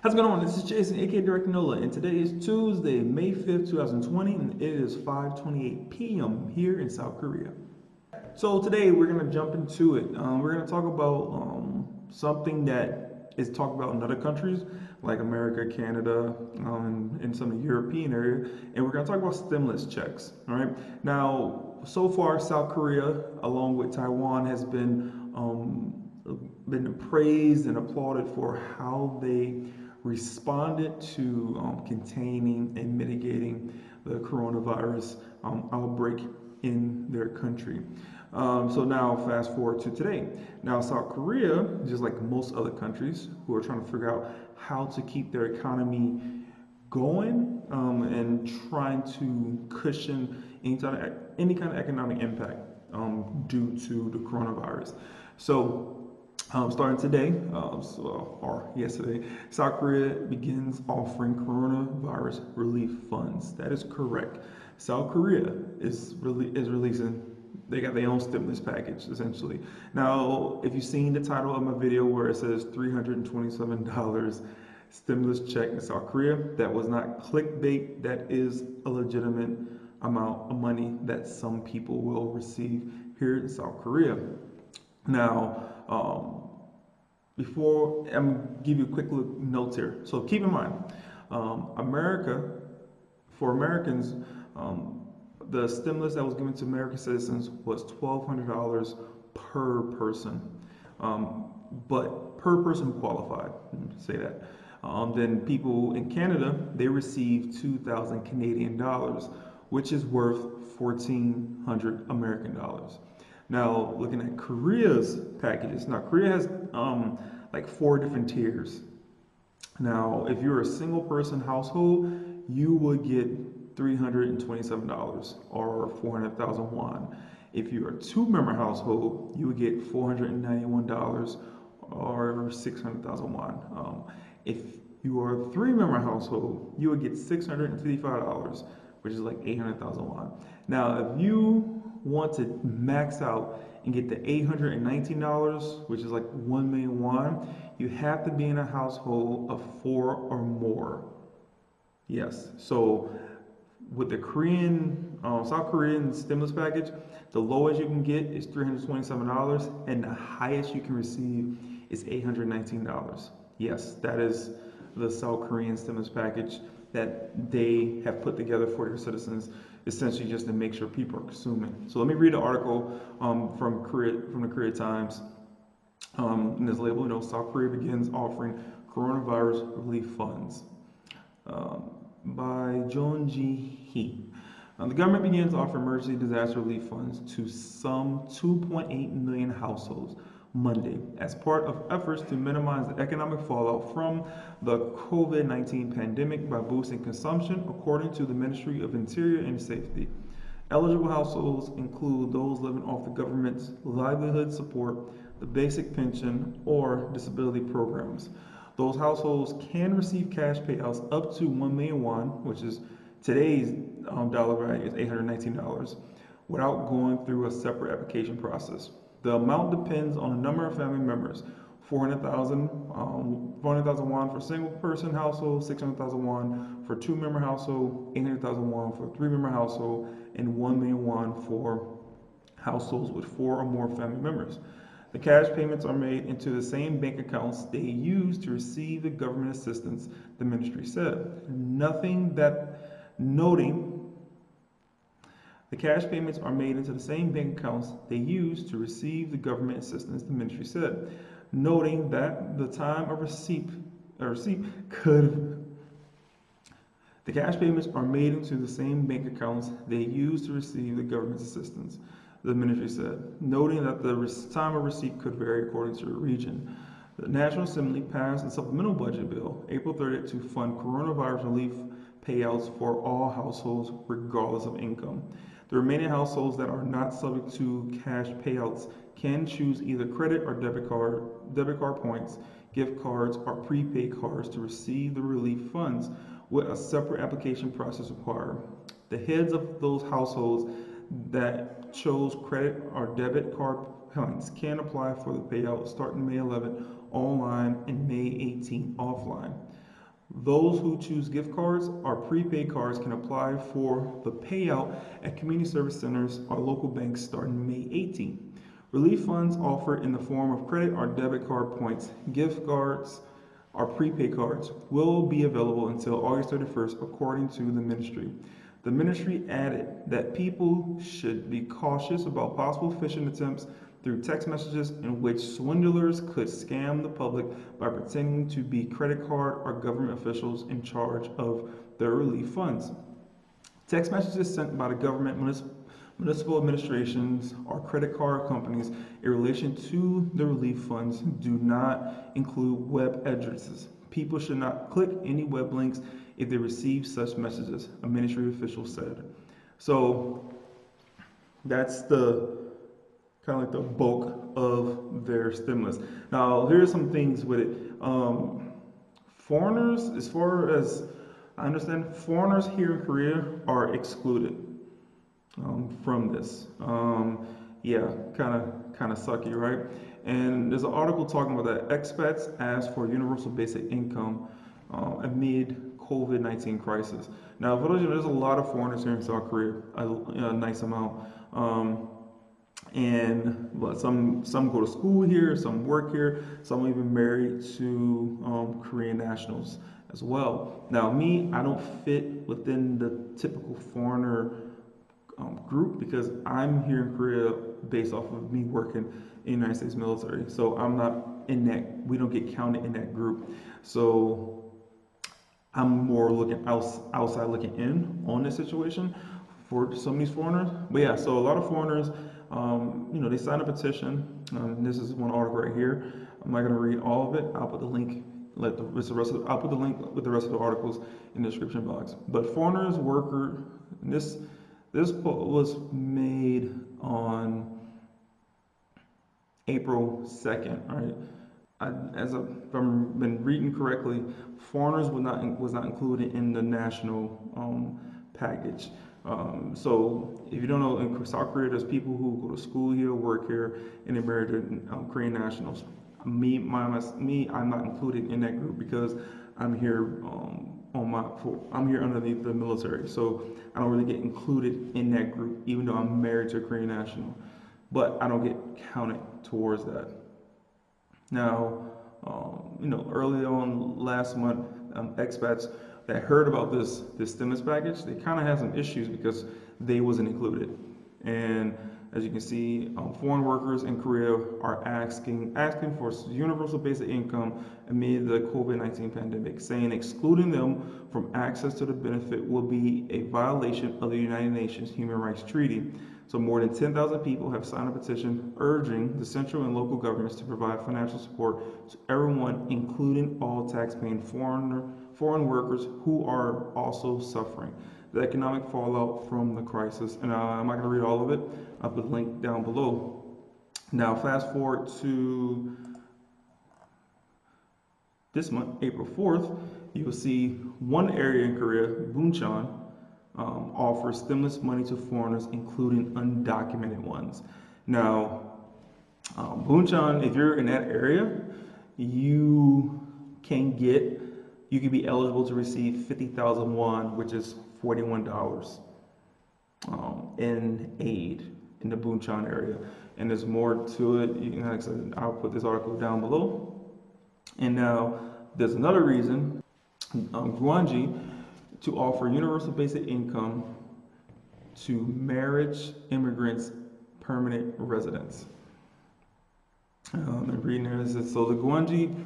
How's it going on? This is Jason, aka Direct Nola, and today is Tuesday, May 5th, 2020, and it is 5:28 p.m. here in South Korea. So today we're gonna jump into it. We're gonna talk about something that is talked about in other countries like America, Canada, and some of the European area, and we're gonna talk about stimulus checks. All right. Now, so far, South Korea, along with Taiwan, has been praised and applauded for how they responded to containing and mitigating the coronavirus outbreak in their country. So now, fast forward to today. Now, South Korea, just like most other countries who are trying to figure out how to keep their economy going and trying to cushion any kind of economic impact due to the coronavirus. So, starting today, or yesterday, South Korea begins offering coronavirus relief funds. That is correct. South Korea is releasing. They got their own stimulus package essentially. Now, if you've seen the title of my video where it says $327 stimulus check in South Korea, that was not clickbait. That is a legitimate amount of money that some people will receive here in South Korea. Now, before I'm give you a quick look notes here. So keep in mind, for Americans, the stimulus that was given to American citizens was $1,200 per person, but per person qualified. Say that. Then people in Canada, they received 2,000 Canadian dollars, which is worth 1,400 American dollars. Now, looking at Korea's packages. Now, Korea has like 4 different tiers. Now, if you're a single person household, you would get $327 or 400,000 won. If you're a 2-member household, you would get $491 or 600,000 won. If you are a 3-member household, you would get $655, which is like 800,000 won. Now, if you want to max out and get the $819, which is like 1 million won, you have to be in a household of 4 or more. Yes. So with the South Korean stimulus package, the lowest you can get is $327, and the highest you can receive is $819. Yes, that is the South Korean stimulus package that they have put together for their citizens, essentially just to make sure people are consuming. So let me read the article from the Korea Times. In this label, South Korea begins offering coronavirus relief funds by John Ji Hee. The government begins to offer emergency disaster relief funds to some 2.8 million households Monday as part of efforts to minimize the economic fallout from the COVID-19 pandemic by boosting consumption, according to the Ministry of Interior and Safety. Eligible households include those living off the government's livelihood support, the basic pension, or disability programs. Those households can receive cash payouts up to 1 million won, which is today's dollar value is $819, without going through a separate application process. The amount depends on the number of family members. 400,000 won for single person household, 600,000 won for 2-member household, 800,000 won for 3-member household, and 1 million won for households with 4 or more family members. The cash payments are made into the same bank accounts they use to receive the government assistance, the ministry said. The cash payments are made into the same bank accounts they use to receive the government assistance, the ministry said, noting that the time of receipt could. The cash payments are made into the same bank accounts they use to receive the government's assistance, the ministry said, noting that the time of receipt could vary according to the region. The National Assembly passed a supplemental budget bill April 30th to fund coronavirus relief payouts for all households regardless of income. The remaining households that are not subject to cash payouts can choose either credit or debit card points, gift cards, or prepaid cards to receive the relief funds, with a separate application process required. The heads of those households that chose credit or debit card points can apply for the payout starting May 11th online and May 18th offline. Those who choose gift cards or prepaid cards can apply for the payout at community service centers or local banks starting May 18th. Relief funds offered in the form of credit or debit card points, gift cards, or prepaid cards will be available until August 31st, according to the ministry. The ministry added that people should be cautious about possible phishing attempts through text messages in which swindlers could scam the public by pretending to be credit card or government officials in charge of the relief funds. Text messages sent by the government, municipal administrations, or credit card companies in relation to the relief funds do not include web addresses. People should not click any web links if they receive such messages, a ministry official said. So that's the kind of like the bulk of their stimulus. Now, here's some things with it. Foreigners, as far as I understand, foreigners here in Korea are excluded from this. Yeah, kind of sucky, right? And there's an article talking about that expats ask for universal basic income amid COVID-19 crisis. Now, for those of you, there's a lot of foreigners here in South Korea, a nice amount. But some go to school here, some work here, some even married to Korean nationals as well. Now, me, I don't fit within the typical foreigner group because I'm here in Korea based off of me working in the United States military. So I'm not in that. We don't get counted in that group. So I'm more looking outside looking in on this situation for some of these foreigners. But yeah, so a lot of foreigners, they signed a petition. This is one article right here. I'm not going to read all of it. I'll put the link. I'll put the link with the rest of the articles in the description box. But foreigners, this was made on April 2nd. All right. If I've been reading correctly, foreigners was not included in the national package. So if you don't know, in South Korea, there's people who go to school here, work here, and they're married to Korean nationals. I'm not included in that group because I'm here I'm here underneath the military, so I don't really get included in that group, even though I'm married to a Korean national. But I don't get counted towards that. Now, early on last month, expats that heard about this stimulus package, they kind of had some issues because they wasn't included. And as you can see, foreign workers in Korea are asking for universal basic income amid the COVID-19 pandemic, saying excluding them from access to the benefit will be a violation of the United Nations Human Rights Treaty. So more than 10,000 people have signed a petition urging the central and local governments to provide financial support to everyone, including all tax-paying foreign workers who are also suffering the economic fallout from the crisis. And I'm not going to read all of it. I'll put the link down below. Now, fast forward to this month, April 4th, you will see one area in Korea, Buncheon, offers stimulus money to foreigners, including undocumented ones. Now, Buncheon, if you're in that area, you can be eligible to receive 50,000 won, which is $41, in aid in the Buncheon area. And there's more to it. Like I said, I'll put this article down below. And now there's another reason, Gwanji, to offer universal basic income to marriage immigrants permanent residents. I'm reading there. So the Gwanji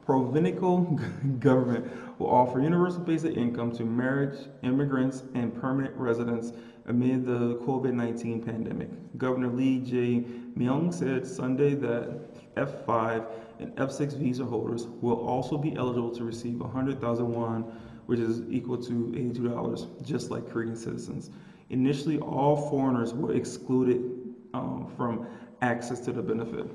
provincial government will offer universal basic income to marriage immigrants and permanent residents amid the COVID-19 pandemic. Governor Lee Jae-myung said Sunday that F5 and F6 visa holders will also be eligible to receive 100,000 won, which is equal to $82, just like Korean citizens. Initially, all foreigners were excluded from access to the benefit.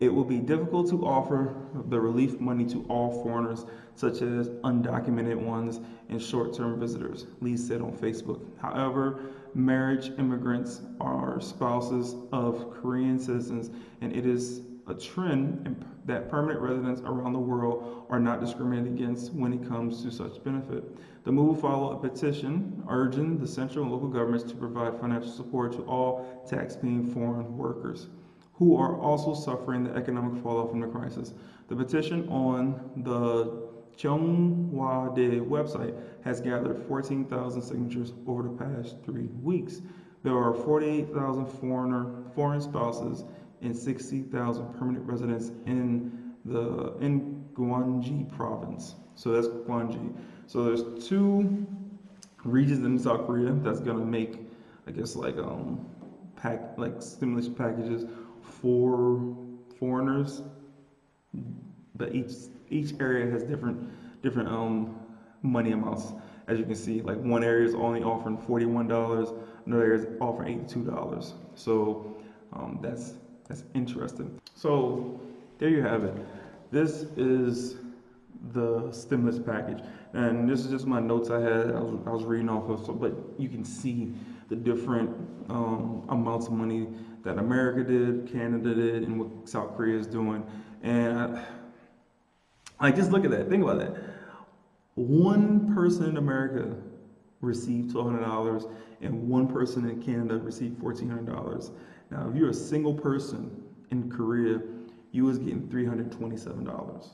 It will be difficult to offer the relief money to all foreigners, such as undocumented ones and short-term visitors, Lee said on Facebook. However, marriage immigrants are spouses of Korean citizens, and it is a trend that permanent residents around the world are not discriminated against when it comes to such benefit. The move followed a petition urging the central and local governments to provide financial support to all tax-paying foreign workers who are also suffering the economic fallout from the crisis. The petition on the Chonghua Day website has gathered 14,000 signatures over the past 3 weeks. There are 48,000 foreign spouses and 60,000 permanent residents in Guangxi province. So that's Guangxi. So there's two regions in South Korea that's gonna make, I guess, like stimulus packages for foreigners, but each area has different money amounts. As you can see, like one area is only offering $41, another area is offering $82. So that's interesting. So there you have it. This is the stimulus package, and this is just my notes I had. I was reading off of, so, but you can see the different amounts of money that America did, Canada did, and what South Korea is doing. And I just look at that. Think about that. One person in America received $1,200, and one person in Canada received $1,400. Now, if you're a single person in Korea, you was getting $327.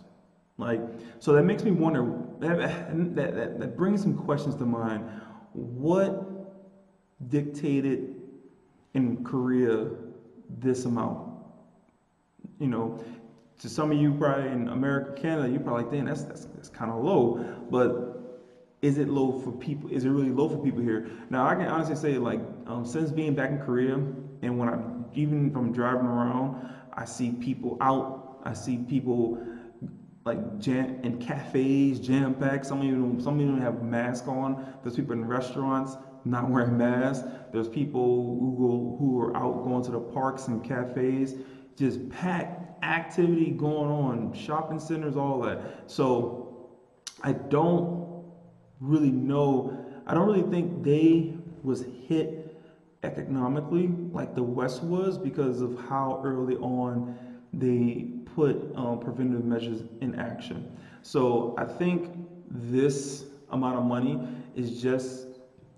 Like, so that makes me wonder. That brings some questions to mind. What dictated in Korea this amount? You know, to some of you probably in America, Canada, you're probably like, damn, that's kind of low. But is it low for people? Is it really low for people here? Now, I can honestly say, like, since being back in Korea, and even if I'm driving around, I see people out. I see people like in cafes, jam packed. Some even have masks on. There's people in restaurants not wearing masks. There's people who are out going to the parks and cafes, just packed, activity going on, shopping centers, all that. So I don't really know. I don't really think they was hit economically like the West was because of how early on they put preventative measures in action. So I think this amount of money is just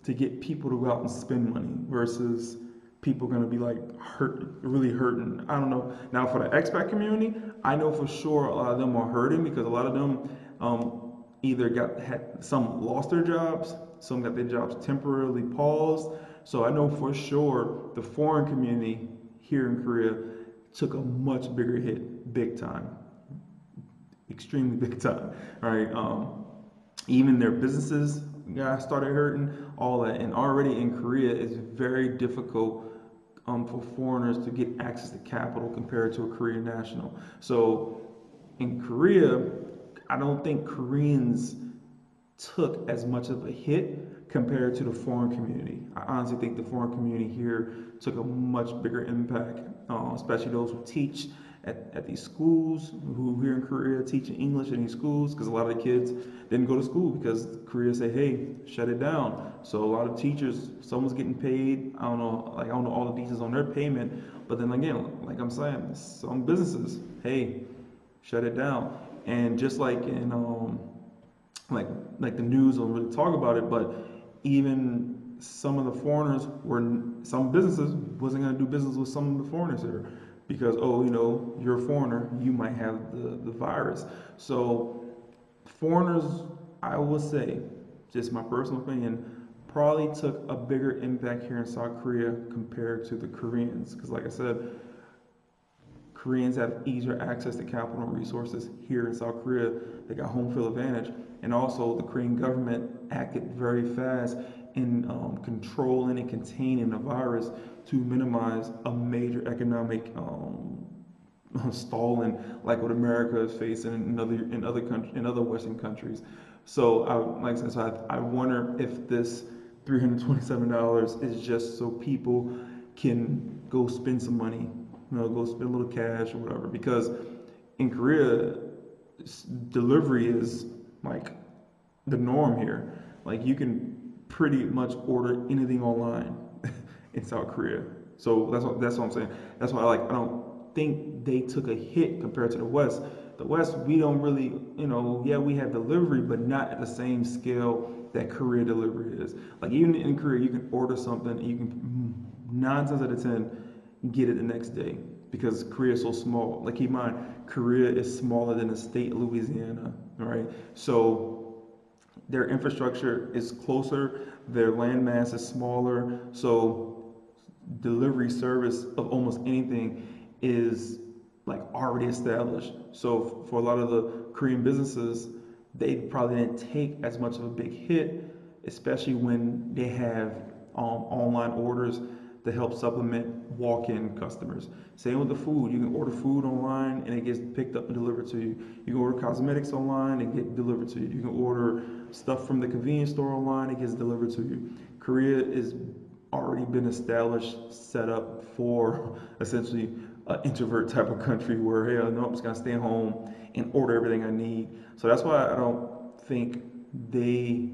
to get people to go out and spend money versus people going to be like really hurting. I don't know. Now for the expat community, I know for sure a lot of them are hurting because a lot of them some lost their jobs, some got their jobs temporarily paused. So I know for sure the foreign community here in Korea took a much bigger hit, big time, extremely big time, right? Even their businesses started hurting, all that. And already in Korea, it's very difficult for foreigners to get access to capital compared to a Korean national. So in Korea, I don't think Koreans took as much of a hit compared to the foreign community. I honestly think the foreign community here took a much bigger impact, especially those who teach at these schools, who here in Korea teaching English in these schools, because a lot of the kids didn't go to school because Korea said, hey, shut it down. So a lot of teachers, someone's getting paid. I don't know all the details on their payment, but then again, like I'm saying, some businesses, hey, shut it down. And just like in like the news don't really talk about it, but even some of the foreigners some businesses wasn't going to do business with some of the foreigners here because, you're a foreigner, you might have the virus. So foreigners, I would say, just my personal opinion, probably took a bigger impact here in South Korea compared to the Koreans. Because like I said, Koreans have easier access to capital and resources here in South Korea. They got home field advantage. And also the Korean government acted very fast in controlling and containing the virus to minimize a major economic stalling like what America is facing in other Western countries. So I wonder if this $327 is just so people can go spend some money, go spend a little cash or whatever. Because in Korea, delivery is like the norm here. Like you can pretty much order anything online in South Korea. So that's what I'm saying. That's why I don't think they took a hit compared to the West. The West, we don't really, yeah, we have delivery, but not at the same scale that Korea delivery is. Like even in Korea, you can order something and you can 9 times out of 10 get it the next day because Korea is so small. Like keep in mind, Korea is smaller than the state of Louisiana, right? So their infrastructure is closer, their landmass is smaller, so delivery service of almost anything is like already established. So for a lot of the Korean businesses, they probably didn't take as much of a big hit, especially when they have online orders to help supplement walk-in customers. Same with the food. You can order food online and it gets picked up and delivered to you. You can order cosmetics online and get delivered to you. You can order stuff from the convenience store online, it gets delivered to you. Korea is already been established, set up for essentially an introvert type of country where, hey, no, I'm just gonna stay home and order everything I need. So that's why I don't think they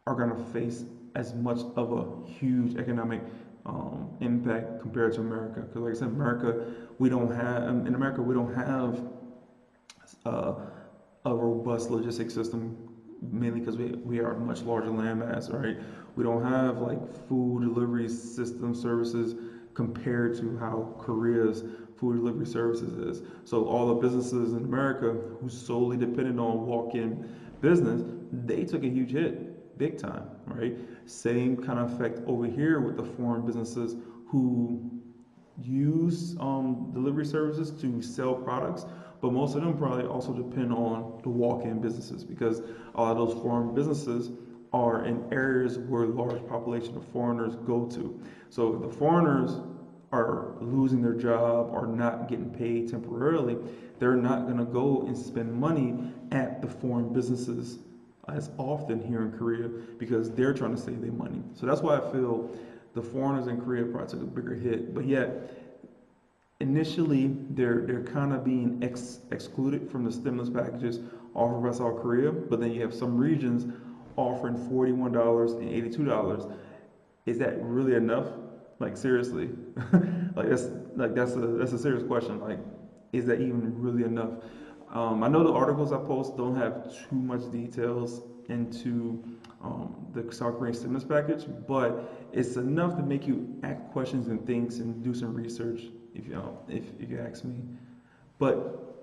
are gonna face as much of a huge economic impact compared to America. Because like I said, in America we don't have uh, a robust logistics system, mainly because we are a much larger landmass, right? We don't have like food delivery system services compared to how Korea's food delivery services is. So all the businesses in America who solely depended on walk-in business, they took a huge hit, big time, right? Same kind of effect over here with the foreign businesses who use delivery services to sell products, but most of them probably also depend on the walk-in businesses because a lot of those foreign businesses are in areas where large population of foreigners go to. So if the foreigners are losing their job or not getting paid temporarily, they're not going to go and spend money at the foreign businesses as often here in Korea because they're trying to save their money. So that's why I feel the foreigners in Korea probably took a bigger hit. But yet, initially, they're kind of being excluded from the stimulus packages offered by South Korea. But then you have some regions offering $41 and $82. Is that really enough? Like seriously, that's a serious question. Like, is that even really enough? I know the articles I post don't have too much details into the South Korean stimulus package, but it's enough to make you ask questions and things and do some research. If you ask me, but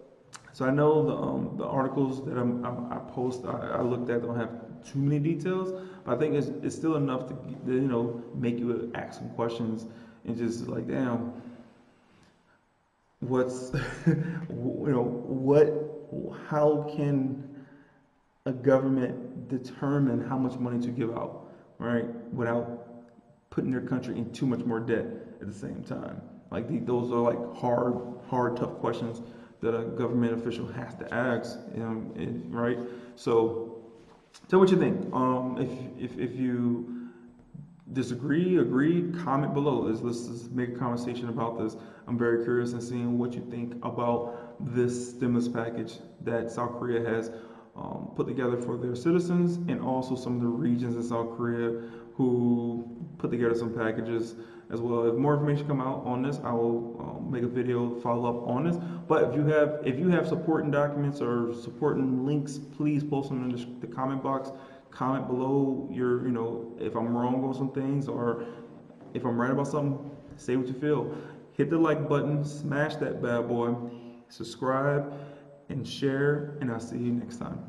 so I know the articles that I post I looked at don't have too many details, but I think it's still enough to make you ask some questions and just like damn, what's what how can a government determine how much money to give out, right, without putting their country in too much more debt at the same time. Like those are like hard, tough questions that a government official has to ask, right? So, tell what you think. If you disagree, agree, comment below. Let's make a conversation about this. I'm very curious in seeing what you think about this stimulus package that South Korea has put together for their citizens, and also some of the regions in South Korea who put together some packages as well. If more information come out on this, I will make a video follow up on this. But if you have supporting documents or supporting links, please post them in the comment box. Comment below your if I'm wrong on some things or if I'm right about something. Say what you feel. Hit the like button, smash that bad boy, subscribe and share, and I'll see you next time.